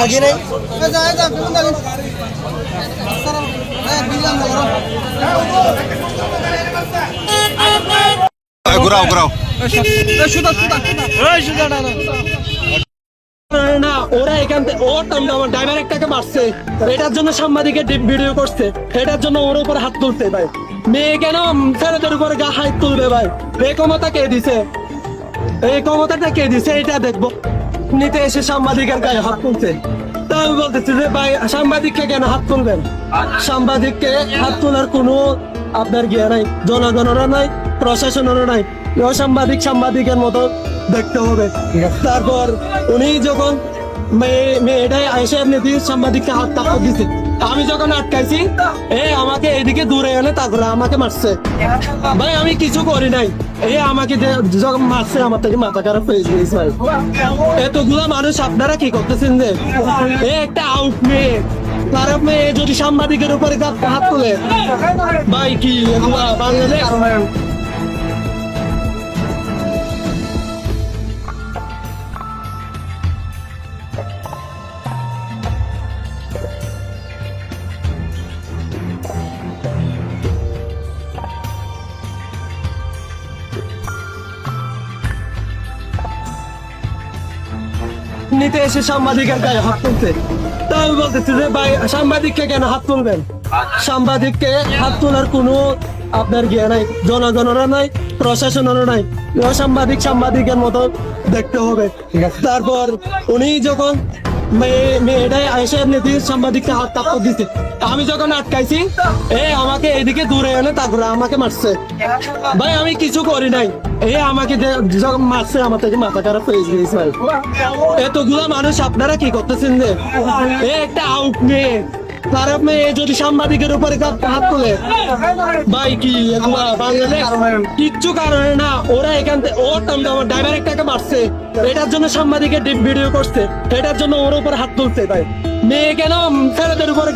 লাগে নাই ঘুরাও ঘুরাও না ওরা এখান থেকে ওর ড্রাইভার একটাকে মারছে, এটার জন্য সাংবাদিকের ভিডিও করছে, এটার জন্য ওর উপর হাত তুলছে ভাই। মেয়ে কেন ছেলেদের উপরে হাত তুলবে ভাই? এই ক্ষমতা কে দিছে? এই ক্ষমতাটা কে দিছে? এটা দেখবো। নিতে এসে সাংবাদিকের গায়ে হাত তুলছে। তা আমি বলতেছি যে ভাই সাংবাদিককে কেন হাত তুলবেন? সাংবাদিককে হাত তোলার কোনো আপনার গিয়ে নাই, জনগণেরও নাই, প্রশাসনেরও নাই। সাংবাদিকের মতো দেখতে হবে। তারপর উনি যখন মেয়েটাই এসে এমনি সাংবাদিককে হাত তাপ দিছে, আমি যখন আটকাইছি আমাকে এইদিকে দূরে এনে তারপরে আমাকে মারছে। ভাই আমি কিছু করি নাই, আমাকে যখন মারছে আমার থেকে মাথা খারাপ হয়ে গেছে। এতগুলো মানুষ আপনারা কি করতেছেন যে একটা আউট মেয়ে, খারাপ মেয়ে যদি সাংবাদিকের উপরে হাত তোলে, ভাই কি বাংলাদেশ? নিতে এসে সাংবাদিকের গায়ে হাত তুলছে। তা আমি বলতেছি যে ভাই সাংবাদিককে কেন হাত তুলবেন? সাংবাদিককে হাত তোলার কোনো আপনার গিয়ে নাই, জনগণেরও নাই, প্রশাসনেরও নাই। সাংবাদিকের মতো দেখতে হবে। তারপর উনি যখন মেয়েটাই এসে এমনি সাংবাদিককে হাত তাপ দিছে, আমি যখন আটকাইছি আমাকে এইদিকে দূরে এনে তারপরে আমাকে মারছে। ভাই আমি কিছু করি নাই, আমাকে যখন মারছে আমার থেকে মাথা খারাপ হয়ে গেছে। এতগুলো মানুষ আপনারা কি করতেছেন যে একটা আউট মেয়ে, খারাপ মেয়ে যদি সাংবাদিকের উপরে হাত তোলে, ভাই কি বাংলাদেশ? কিচ্ছু কারণে না ওরা এখান থেকে ওর ড্রাইভার একটাকে মারছে, এটার জন্য সাংবাদিকের ভিডিও করছে, এটার জন্য ওর উপর হাত তুলছে। ভাই মেয়ে কেন ছেলেদের উপরে